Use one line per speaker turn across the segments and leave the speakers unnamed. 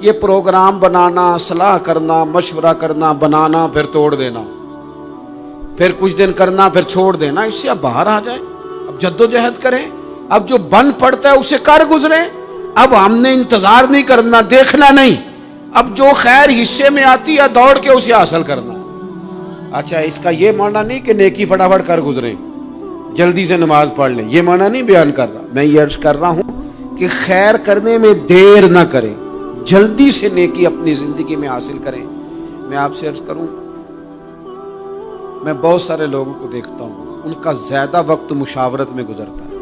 یہ پروگرام بنانا، صلاح کرنا، مشورہ کرنا، بنانا پھر توڑ دینا، پھر کچھ دن کرنا پھر چھوڑ دینا، اس سے اب باہر آ جائیں، اب جدوجہد کریں، اب جو بن پڑتا ہے اسے کر گزریں۔ اب ہم نے انتظار نہیں کرنا، دیکھنا نہیں، اب جو خیر حصے میں آتی ہے دوڑ کے اسے حاصل کرنا۔ اچھا، اس کا یہ معنی نہیں کہ نیکی فٹافٹ کر گزریں، جلدی سے نماز پڑھ لیں، یہ معنی نہیں بیان کر رہا۔ میں یہ عرض کر رہا ہوں کہ خیر کرنے میں دیر نہ کریں، جلدی سے نیکی اپنی زندگی میں حاصل کریں۔ میں آپ سے عرض کروں، میں بہت سارے لوگوں کو دیکھتا ہوں، ان کا زیادہ وقت مشاورت میں گزرتا ہے،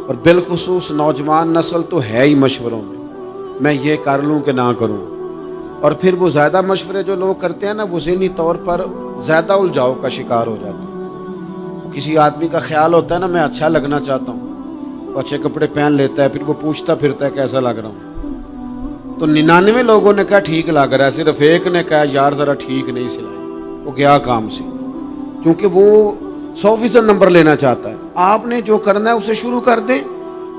اور بالخصوص نوجوان نسل تو ہے ہی مشوروں میں یہ کر لوں کہ نہ کروں، اور پھر وہ زیادہ مشورے جو لوگ کرتے ہیں نا، وہ ذہنی طور پر زیادہ الجھاؤ کا شکار ہو جاتے ہیں۔ کسی آدمی کا خیال ہوتا ہے نا، میں اچھا لگنا چاہتا ہوں، وہ اچھے کپڑے پہن لیتا ہے، پھر وہ پوچھتا پھرتا ہے کیسا لگ رہا ہوں، تو 99 لوگوں نے کہا ٹھیک لگ رہا ہے، صرف ایک نے کہا یار ذرا ٹھیک نہیں سلائی، وہ گیا کام سے، کیونکہ وہ 100% نمبر لینا چاہتا ہے۔ آپ نے جو کرنا ہے اسے شروع کر دیں،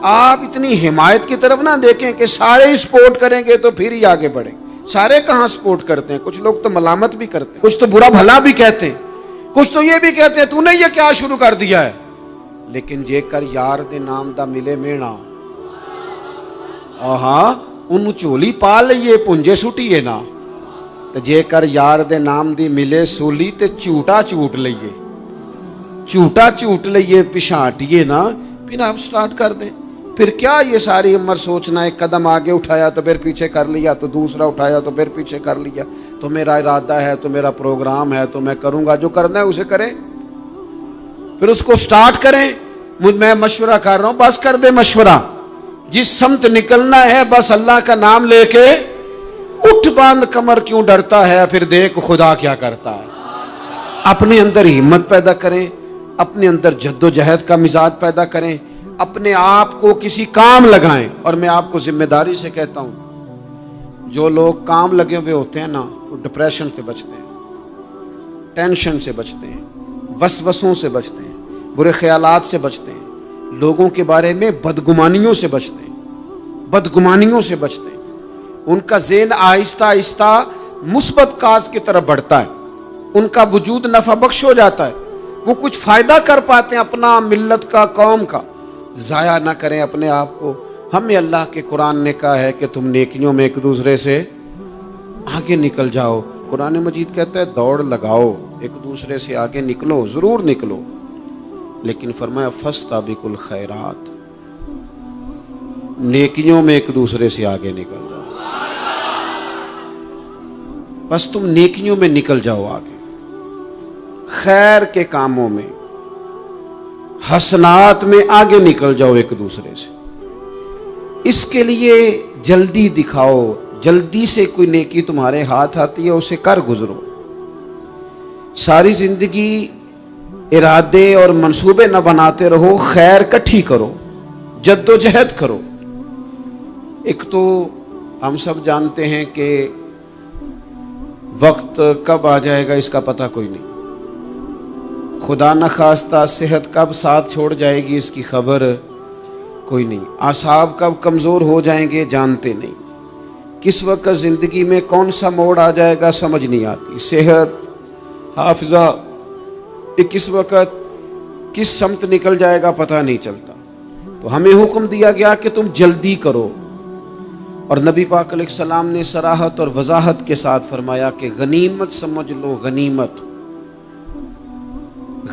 آپ اتنی حمایت کی طرف نہ دیکھیں کہ سارے ہی سپورٹ کریں گے تو پھر ہی آگے بڑھیں۔ سارے کہاں سپورٹ کرتے ہیں، کچھ لوگ تو ملامت بھی کرتے ہیں، کچھ تو برا بھلا بھی کہتے ہیں، کچھ تو یہ بھی کہتے ہیں تو نے یہ کیا شروع کر دیا ہے۔ لیکن جے کر یار دے نام دا ملے مینا، آہاں انہوں چولی پا لئیے پنجے سٹیے نا، تو جے کر یار دے نام دی ملے سولی تے چوٹا چوٹ لئیے، چوٹا چوٹ لئیے پشانٹیے نا، پھر آپ سٹارٹ کر دیں۔ پھر کیا یہ ساری عمر سوچنا، ایک قدم آگے اٹھایا تو پھر پیچھے کر لیا، تو دوسرا اٹھایا تو پھر پیچھے کر لیا، تو میرا ارادہ ہے، تو میرا پروگرام ہے، تو میں کروں گا، جو کرنا ہے اسے کریں، پھر اس کو سٹارٹ کریں۔ میں مشورہ کر رہا ہوں، بس کر دے مشورہ، جس سمت نکلنا ہے بس اللہ کا نام لے کے اٹھ، باندھ کمر کیوں ڈرتا ہے، پھر دیکھ خدا کیا کرتا ہے۔ اپنے اندر ہمت پیدا کریں، اپنے اندر جد و جہد کا مزاج پیدا کریں، اپنے آپ کو کسی کام لگائیں۔ اور میں آپ کو ذمہ داری سے کہتا ہوں، جو لوگ کام لگے ہوئے ہوتے ہیں نا، وہ ڈپریشن سے بچتے ہیں، ٹینشن سے بچتے ہیں، وسوسوں سے بچتے ہیں، برے خیالات سے بچتے ہیں، لوگوں کے بارے میں بدگمانیوں سے بچتے ہیں، بدگمانیوں سے بچتے ہیں۔ ان کا ذہن آہستہ آہستہ مثبت کاز کی طرف بڑھتا ہے، ان کا وجود نفع بخش ہو جاتا ہے، وہ کچھ فائدہ کر پاتے ہیں اپنا، ملت کا، قوم کا۔ ضائع نہ کریں اپنے آپ کو۔ ہمیں اللہ کے قرآن نے کہا ہے کہ تم نیکیوں میں ایک دوسرے سے آگے نکل جاؤ۔ قرآن مجید کہتا ہے دوڑ لگاؤ، ایک دوسرے سے آگے نکلو، ضرور نکلو، لیکن فرمایا فاستبقوا الخیرات، نیکیوں میں ایک دوسرے سے آگے نکل جاؤ۔ بس تم نیکیوں میں نکل جاؤ آگے، خیر کے کاموں میں، حسنات میں آگے نکل جاؤ ایک دوسرے سے۔ اس کے لیے جلدی دکھاؤ، جلدی سے کوئی نیکی تمہارے ہاتھ آتی ہے اسے کر گزرو۔ ساری زندگی ارادے اور منصوبے نہ بناتے رہو، خیر کٹھی کرو، جد و جہد کرو۔ ایک تو ہم سب جانتے ہیں کہ وقت کب آ جائے گا اس کا پتہ کوئی نہیں، خدا نخواستہ صحت کب ساتھ چھوڑ جائے گی اس کی خبر کوئی نہیں، اعصاب کب کمزور ہو جائیں گے جانتے نہیں، کس وقت زندگی میں کون سا موڑ آ جائے گا سمجھ نہیں آتی، صحت، حافظہ کس وقت کس سمت نکل جائے گا پتہ نہیں چلتا۔ تو ہمیں حکم دیا گیا کہ تم جلدی کرو، اور نبی پاک علیہ السلام نے صراحت اور وضاحت کے ساتھ فرمایا کہ غنیمت سمجھ لو، غنیمت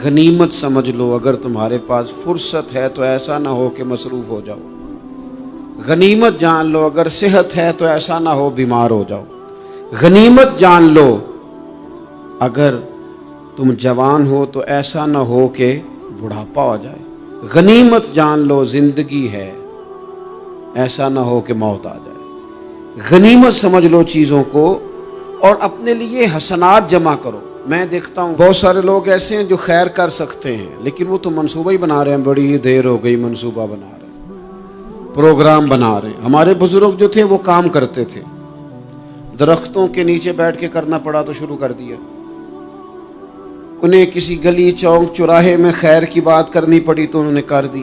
غنیمت سمجھ لو، اگر تمہارے پاس فرصت ہے تو ایسا نہ ہو کہ مصروف ہو جاؤ، غنیمت جان لو اگر صحت ہے تو ایسا نہ ہو بیمار ہو جاؤ، غنیمت جان لو اگر تم جوان ہو تو ایسا نہ ہو کہ بڑھاپا ہو جائے، غنیمت جان لو زندگی ہے، ایسا نہ ہو کہ موت آ جائے۔ غنیمت سمجھ لو چیزوں کو، اور اپنے لیے حسنات جمع کرو۔ میں دیکھتا ہوں بہت سارے لوگ ایسے ہیں جو خیر کر سکتے ہیں، لیکن وہ تو منصوبہ ہی بنا رہے ہیں، بڑی دیر ہو گئی منصوبہ بنا رہے ہیں، پروگرام بنا رہے ہیں۔ ہمارے بزرگ جو تھے وہ کام کرتے تھے، درختوں کے نیچے بیٹھ کے کرنا پڑا تو شروع کر دیا، انہیں کسی گلی چوک چوراہے میں خیر کی بات کرنی پڑی تو انہوں نے کر دی،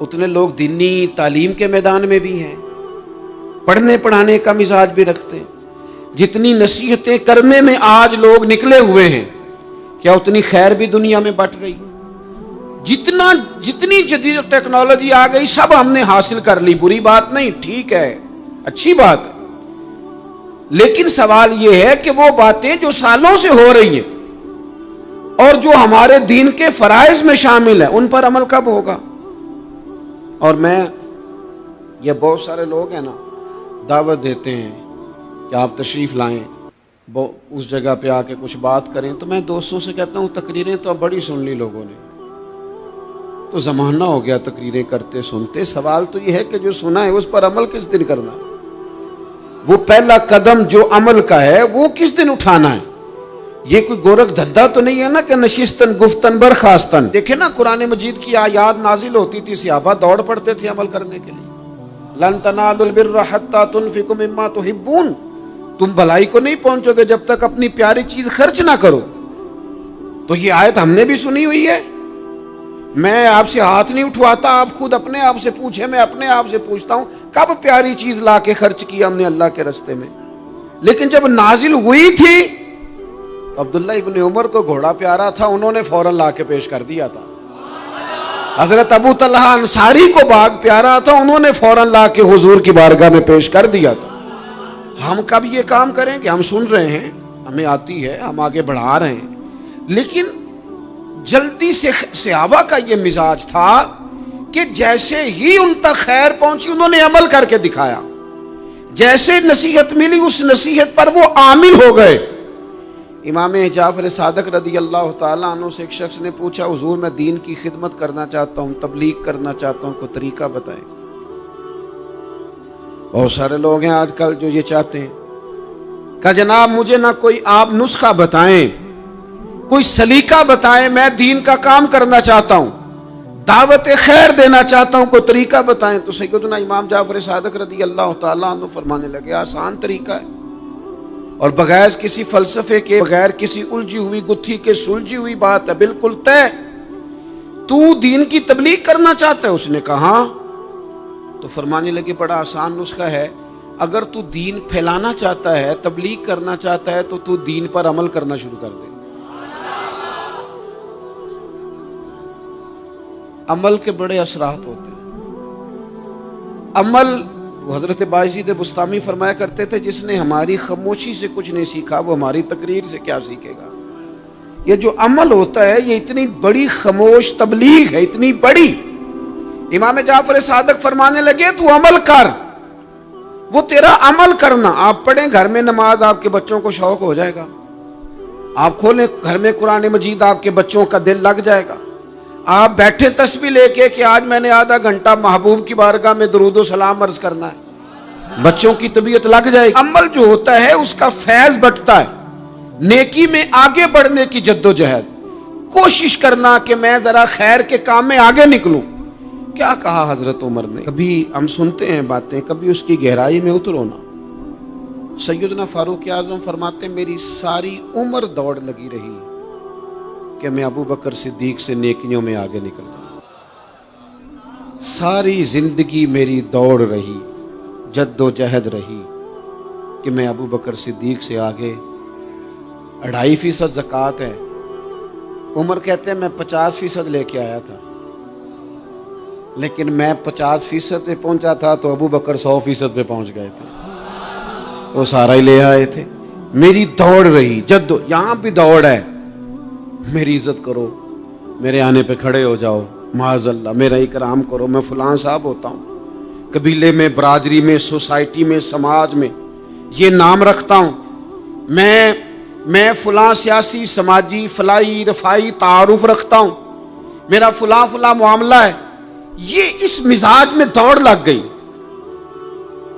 اتنے لوگ دینی تعلیم کے میدان میں بھی ہیں، پڑھنے پڑھانے کا مزاج بھی رکھتے ہیں۔ جتنی نصیحتیں کرنے میں آج لوگ نکلے ہوئے ہیں، کیا اتنی خیر بھی دنیا میں بٹ رہی؟ جتنی جدید ٹیکنالوجی آ گئی سب ہم نے حاصل کر لی، بری بات نہیں، ٹھیک ہے، اچھی بات ہے، لیکن سوال یہ ہے کہ وہ باتیں جو سالوں سے ہو رہی ہیں اور جو ہمارے دین کے فرائض میں شامل ہیں ان پر عمل کب ہوگا؟ اور یہ بہت سارے لوگ ہیں نا، دعوت دیتے ہیں کہ آپ تشریف لائیں، اس جگہ پہ آ کے کچھ بات کریں، تو میں دوستوں سے کہتا ہوں تقریریں تو اب بڑی سن لی لوگوں نے، تو زمانہ ہو گیا تقریریں کرتے سنتے۔ سوال تو یہ ہے کہ جو سنا ہے اس پر عمل کس دن کرنا ہے؟ وہ پہلا قدم جو عمل کا ہے وہ کس دن اٹھانا ہے؟ یہ کوئی گورکھ دھندا تو نہیں ہے نا کہ نشستن گفتن برخاستن۔ دیکھیں نا قرآن مجید کی آیات نازل ہوتی تھی، صحابہ دوڑ پڑتے تھے عمل کرنے کے لیے۔ لن تنالوا البر حتى تنفقوا مما تحبون، تم بھلائی کو نہیں پہنچو گے جب تک اپنی پیاری چیز خرچ نہ کرو۔ تو یہ آیت ہم نے بھی سنی ہوئی ہے، میں آپ سے ہاتھ نہیں اٹھواتا، آپ خود اپنے آپ سے پوچھیں، میں اپنے آپ سے پوچھتا ہوں کب پیاری چیز لا کے خرچ کیا ہم نے اللہ کے راستے میں؟ لیکن جب نازل ہوئی تھی عبداللہ ابن عمر کو گھوڑا پیارا تھا، انہوں نے فوراً لا کے پیش کر دیا تھا۔ حضرت ابو طلحہ انصاری کو باغ پیارا تھا، انہوں نے فوراً لا کے حضور کی بارگاہ میں پیش کر دیا تھا۔ ہم کب یہ کام کریں کہ ہم سن رہے ہیں، ہمیں آتی ہے، ہم آگے بڑھا رہے ہیں، لیکن جلدی سے صحابہ کا یہ مزاج تھا کہ جیسے ہی ان تک خیر پہنچی انہوں نے عمل کر کے دکھایا، جیسے نصیحت ملی اس نصیحت پر وہ عامل ہو گئے۔ امام جعفر صادق رضی اللہ تعالیٰ عنہ سے ایک شخص نے پوچھا، حضور میں دین کی خدمت کرنا چاہتا ہوں، تبلیغ کرنا چاہتا ہوں، کوئی طریقہ بتائیں۔ بہت سارے لوگ ہیں آج کل جو یہ چاہتے ہیں، کہا جناب مجھے نہ کوئی آپ نسخہ بتائیں، کوئی سلیقہ بتائیں، میں دین کا کام کرنا چاہتا ہوں، دعوت خیر دینا چاہتا ہوں، کوئی طریقہ بتائیں۔ تو سیدنا امام جعفر صادق رضی اللہ تعالیٰ عنہ فرمانے لگے، آسان طریقہ ہے، اور بغیر کسی فلسفے کے، بغیر کسی الجھی ہوئی گتھی کے سلجھی ہوئی بات ہے، بالکل طے۔ تو دین کی تبلیغ کرنا چاہتا ہے؟ اس نے کہا ہاں۔ تو فرمانے لگے بڑا آسان نسخہ ہے، اگر تو دین پھیلانا چاہتا ہے، تبلیغ کرنا چاہتا ہے، تو دین پر عمل کرنا شروع کر دے۔ عمل کے بڑے اثرات ہوتے ہیں۔ عمل، حضرت باجید بستامی فرمایا کرتے تھے، جس نے ہماری خاموشی سے کچھ نہیں سیکھا وہ ہماری تقریر سے کیا سیکھے گا۔ یہ جو عمل ہوتا ہے یہ اتنی بڑی خاموش تبلیغ ہے، اتنی بڑی۔ امام جعفر صادق فرمانے لگے تو عمل کر، وہ تیرا عمل کرنا۔ آپ پڑھیں گھر میں نماز، آپ کے بچوں کو شوق ہو جائے گا، آپ کھولیں گھر میں قرآن مجید، آپ کے بچوں کا دل لگ جائے گا۔ آپ بیٹھے تسبیح لے کے کہ آج میں نے آدھا گھنٹہ محبوب کی بارگاہ میں درود و سلام عرض کرنا ہے، بچوں کی طبیعت لگ جائے گی۔ عمل جو ہوتا ہے اس کا فیض بٹتا ہے، نیکی میں آگے بڑھنے کی جدوجہد، کوشش کرنا کہ میں ذرا خیر کے کام میں آگے نکلوں۔ کیا کہا حضرت عمر نے؟ کبھی ہم سنتے ہیں باتیں، کبھی اس کی گہرائی میں اترو نا۔ سیدنا فاروق اعظم فرماتے میری ساری عمر دوڑ لگی رہی کہ میں ابو بکر صدیق سے نیکیوں میں آگے نکل جاؤں، ساری زندگی میری دوڑ رہی، جد و جہد رہی کہ میں ابو بکر صدیق سے آگے۔ 2.5% زکوٰۃ ہے، عمر کہتے ہیں میں 50% لے کے آیا تھا، لیکن میں 50% پہ پہنچا تھا تو ابو بکر 100% پہ پہنچ گئے تھے، وہ سارا ہی لے آئے تھے۔ میری دوڑ رہی، یہاں بھی دوڑ ہے، میری عزت کرو، میرے آنے پہ کھڑے ہو جاؤ، معاذ اللہ میرا اکرام کرو، میں فلاں صاحب ہوتا ہوں، قبیلے میں، برادری میں، سوسائٹی میں، سماج میں یہ نام رکھتا ہوں، میں فلاں سیاسی، سماجی، فلاحی، رفائی تعارف رکھتا ہوں، میرا فلاں معاملہ ہے۔ یہ اس مزاج میں دوڑ لگ گئی،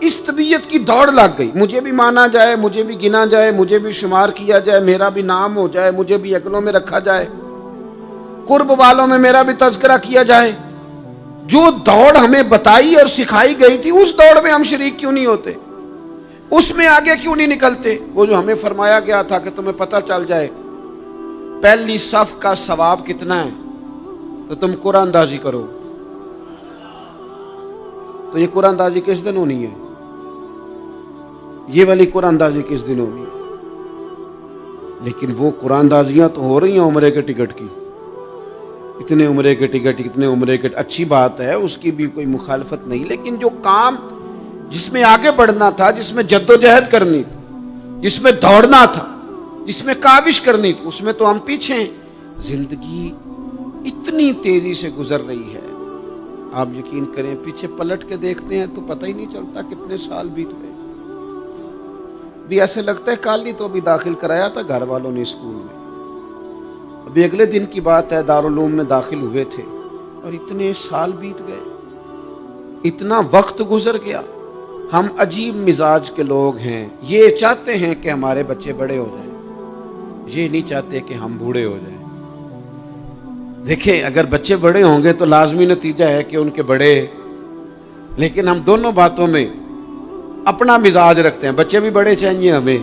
اس طبیعت کی دوڑ لگ گئی، مجھے بھی مانا جائے، مجھے بھی گنا جائے، مجھے بھی شمار کیا جائے، میرا بھی نام ہو جائے، مجھے بھی اگلوں میں رکھا جائے، قرب والوں میں میرا بھی تذکرہ کیا جائے۔ جو دوڑ ہمیں بتائی اور سکھائی گئی تھی اس دوڑ میں ہم شریک کیوں نہیں ہوتے؟ اس میں آگے کیوں نہیں نکلتے؟ وہ جو ہمیں فرمایا گیا تھا کہ تمہیں پتہ چل جائے پہلی صف کا ثواب کتنا ہے تو تم قرآن اندازی کرو، تو یہ قرآن اندازی کس دن ہونی ہے؟ یہ والی قرآن اندازی کس دن ہونی ہے؟ لیکن وہ قرآن اندازیاں تو ہو رہی ہیں عمرے کے ٹکٹ کی، اتنے عمرے کے ٹکٹ، اتنے عمرے کے، اچھی بات ہے، اس کی بھی کوئی مخالفت نہیں، لیکن جو کام جس میں آگے بڑھنا تھا، جس میں جد و جہد کرنی تھی، جس میں دوڑنا تھا، جس میں کاوش کرنی تھی، اس میں تو ہم پیچھے ہیں۔ زندگی اتنی تیزی سے گزر رہی ہے، آپ یقین کریں پیچھے پلٹ کے دیکھتے ہیں تو پتہ ہی نہیں چلتا کتنے سال بیت گئے۔ بھی ایسے لگتا ہے کل ہی تو ابھی داخل کرایا تھا گھر والوں نے اسکول میں، ابھی اگلے دن کی بات ہے دارالعلوم میں داخل ہوئے تھے اور اتنے سال بیت گئے، اتنا وقت گزر گیا۔ ہم عجیب مزاج کے لوگ ہیں، یہ چاہتے ہیں کہ ہمارے بچے بڑے ہو جائیں، یہ نہیں چاہتے کہ ہم بوڑھے ہو جائیں۔ دیکھیں اگر بچے بڑے ہوں گے تو لازمی نتیجہ ہے کہ ان کے بڑے، لیکن ہم دونوں باتوں میں اپنا مزاج رکھتے ہیں، بچے بھی بڑے چاہیے ہمیں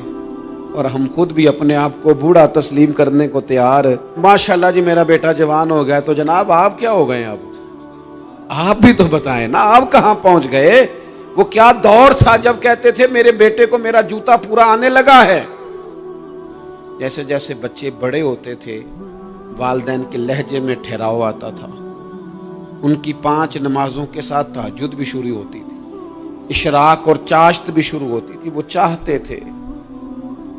اور ہم خود بھی اپنے آپ کو بوڑھا تسلیم کرنے کو تیار۔ ماشاءاللہ جی میرا بیٹا جوان ہو گیا، تو جناب آپ کیا ہو گئے ہیں؟ اب آپ بھی تو بتائیں نا، آپ کہاں پہنچ گئے؟ وہ کیا دور تھا جب کہتے تھے میرے بیٹے کو میرا جوتا پورا آنے لگا ہے۔ جیسے جیسے بچے بڑے ہوتے تھے والدین کے لہجے میں ٹھہراؤ آتا تھا، ان کی 5 نمازوں کے ساتھ تہجد بھی شروع ہوتی تھی، اشراق اور چاشت بھی شروع ہوتی تھی۔ وہ چاہتے تھے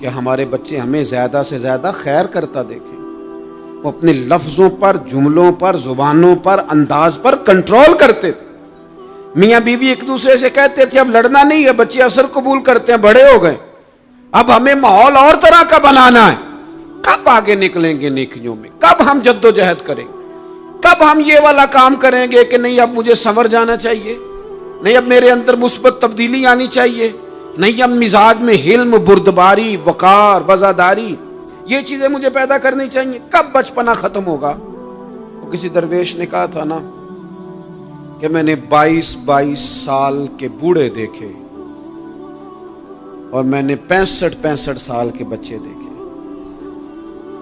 کہ ہمارے بچے ہمیں زیادہ سے زیادہ خیر کرتا دیکھیں، وہ اپنے لفظوں پر، جملوں پر، زبانوں پر، انداز پر کنٹرول کرتے تھے۔ میاں بیوی ایک دوسرے سے کہتے تھے اب لڑنا نہیں ہے، بچے اثر قبول کرتے ہیں، بڑے ہو گئے، اب ہمیں ماحول اور طرح کا بنانا ہے۔ کب آگے نکلیں گے نیکیوں میں؟ کب ہم جد و جہد کریں گے؟ کب ہم یہ والا کام کریں گے کہ نہیں اب مجھے سنور جانا چاہیے، نہیں اب میرے اندر مثبت تبدیلی آنی چاہیے، نہیں اب مزاج میں حلم، بردباری، وقار، وفاداری، یہ چیزیں مجھے پیدا کرنی چاہیے؟ کب بچپنا ختم ہوگا؟ وہ کسی درویش نے کہا تھا نا کہ میں نے 22 سال کے بوڑھے دیکھے اور میں نے 65 سال کے بچے دیکھے۔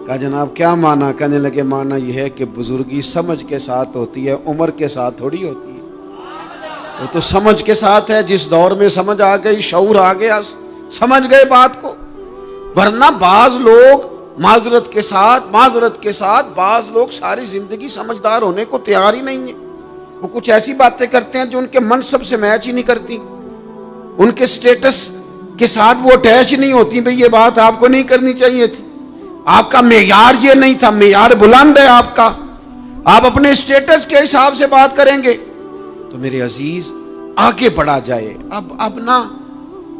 کہا جناب کیا معنی؟ کہنے لگے معنی یہ ہے کہ بزرگی سمجھ کے ساتھ ہوتی ہے، عمر کے ساتھ تھوڑی ہوتی ہے۔ وہ تو سمجھ کے ساتھ ہے، جس دور میں سمجھ آ گئی، شعور آ گیا، سمجھ گئے بات کو۔ ورنہ بعض لوگ معذرت کے ساتھ بعض لوگ ساری زندگی سمجھدار ہونے کو تیار ہی نہیں ہیں۔ وہ کچھ ایسی باتیں کرتے ہیں جو ان کے منصب سے میچ ہی نہیں کرتی، ان کے سٹیٹس کے ساتھ وہ اٹیچ نہیں ہوتی۔ بھئی یہ بات آپ کو نہیں کرنی چاہیے تھی، آپ کا معیار یہ نہیں تھا، معیار بلند ہے آپ کا، آپ اپنے سٹیٹس کے حساب سے بات کریں گے۔ تو میرے عزیز آگے بڑھا جائے۔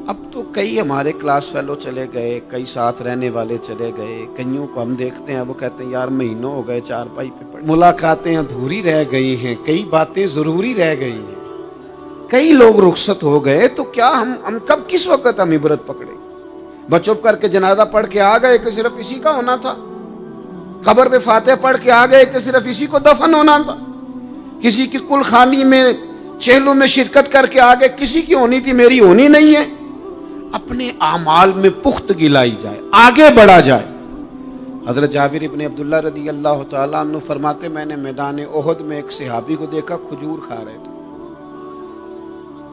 اب تو کئی ہمارے کلاس فیلو چلے گئے، کئی ساتھ رہنے والے چلے گئے، کئیوں کو ہم دیکھتے ہیں وہ کہتے ہیں یار مہینوں ہو گئے چارپائی پہ پڑے، ملاقاتیں ادھوری رہ گئی ہیں، کئی باتیں ضروری رہ گئی ہیں، کئی لوگ رخصت ہو گئے، تو کیا ہم کب کس وقت ہم عبرت پکڑے؟ بس چپ کر کے جنازہ پڑھ کے آ گئے کہ صرف اسی کا ہونا تھا، قبر پہ فاتحہ پڑھ کے آ گئے کہ صرف اسی کو دفن ہونا تھا، کسی کی کل خانی میں چہلوں میں شرکت کر کے آگے کسی کی ہونی تھی، میری ہونی نہیں ہے۔ اپنے اعمال میں پختگی لائی جائے، آگے بڑھا جائے۔ حضرت جابر ابن عبداللہ رضی اللہ تعالیٰ عنہ فرماتے میں نے میدان احد میں ایک صحابی کو دیکھا کھجور کھا رہے تھے۔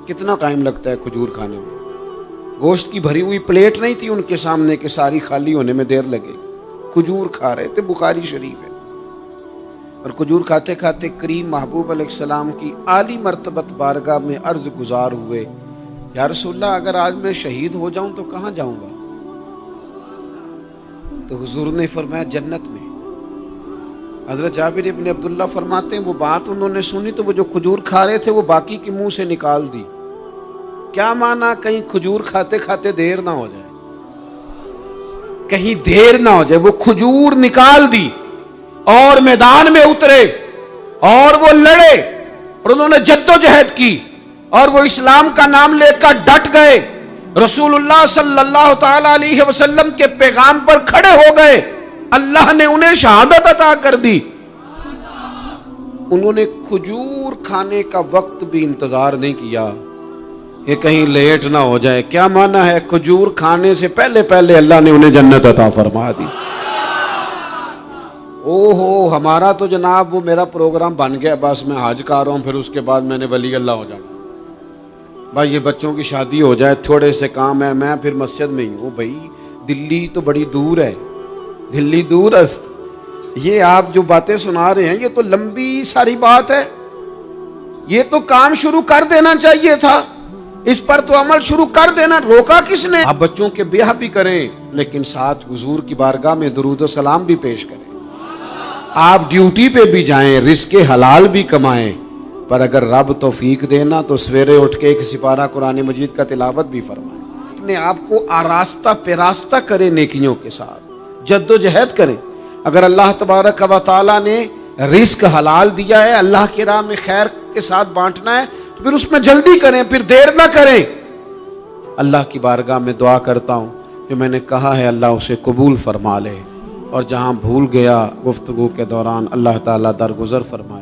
کتنا ٹائم لگتا ہے کھجور کھانے میں؟ گوشت کی بھری ہوئی پلیٹ نہیں تھی ان کے سامنے کہ ساری خالی ہونے میں دیر لگے، کھجور کھا رہے تھے، بخاری شریف ہے۔ اور کھجور کھاتے کھاتے کریم محبوب علیہ السلام کی عالی مرتبت بارگاہ میں عرض گزار ہوئے یا رسول اللہ اگر آج میں شہید ہو جاؤں تو کہاں جاؤں گا؟ تو حضور نے فرمایا جنت میں۔ حضرت جابر ابن عبداللہ فرماتے ہیں وہ بات انہوں نے سنی تو وہ جو کھجور کھا رہے تھے وہ باقی کے منہ سے نکال دی۔ کیا معنی؟ کہیں کھجور کھاتے کھاتے دیر نہ ہو جائے، کہیں دیر نہ ہو جائے۔ وہ کھجور نکال دی اور میدان میں اترے اور وہ لڑے اور انہوں نے جد و جہد کی اور وہ اسلام کا نام لے کر ڈٹ گئے، رسول اللہ صلی اللہ تعالی علیہ وسلم کے پیغام پر کھڑے ہو گئے، اللہ نے انہیں شہادت عطا کر دی۔ انہوں نے کھجور کھانے کا وقت بھی انتظار نہیں کیا کہ کہیں لیٹ نہ ہو جائے۔ کیا معنی ہے؟ کھجور کھانے سے پہلے پہلے اللہ نے انہیں جنت عطا فرما دی۔ اوہو ہمارا تو جناب وہ میرا پروگرام بن گیا، بس میں حج کر رہا ہوں، پھر اس کے بعد میں نے ولی اللہ ہو جانا۔ بھائی یہ بچوں کی شادی ہو جائے، تھوڑے سے کام ہے، میں پھر مسجد میں ہی ہوں. بھائی دلی تو بڑی دور ہے، دلی دور است. یہ آپ جو باتیں سنا رہے ہیں یہ تو لمبی ساری بات ہے. یہ تو کام شروع کر دینا چاہیے تھا، اس پر تو عمل شروع کر دینا، روکا کس نے؟ آپ بچوں کے بیاہ بھی کریں لیکن ساتھ حضور کی بارگاہ میں درود و سلام بھی پیش کریں. آپ ڈیوٹی پہ بھی جائیں، رزق حلال بھی کمائیں، پر اگر رب توفیق دینا تو سویرے اٹھ کے ایک سپارہ قرآن مجید کا تلاوت بھی فرمائیں. اپنے آپ کو آراستہ پیراستہ کریں، نیکیوں کے ساتھ جد و جہد کریں. اگر اللہ تبارک و تعالیٰ نے رزق حلال دیا ہے، اللہ کی راہ میں خیر کے ساتھ بانٹنا ہے، تو پھر اس میں جلدی کریں، پھر دیر نہ کریں. اللہ کی بارگاہ میں دعا کرتا ہوں جو میں نے کہا ہے اللہ اسے قبول فرما لے، اور جہاں بھول گیا گفتگو کے دوران اللہ تعالیٰ درگزر فرمائے.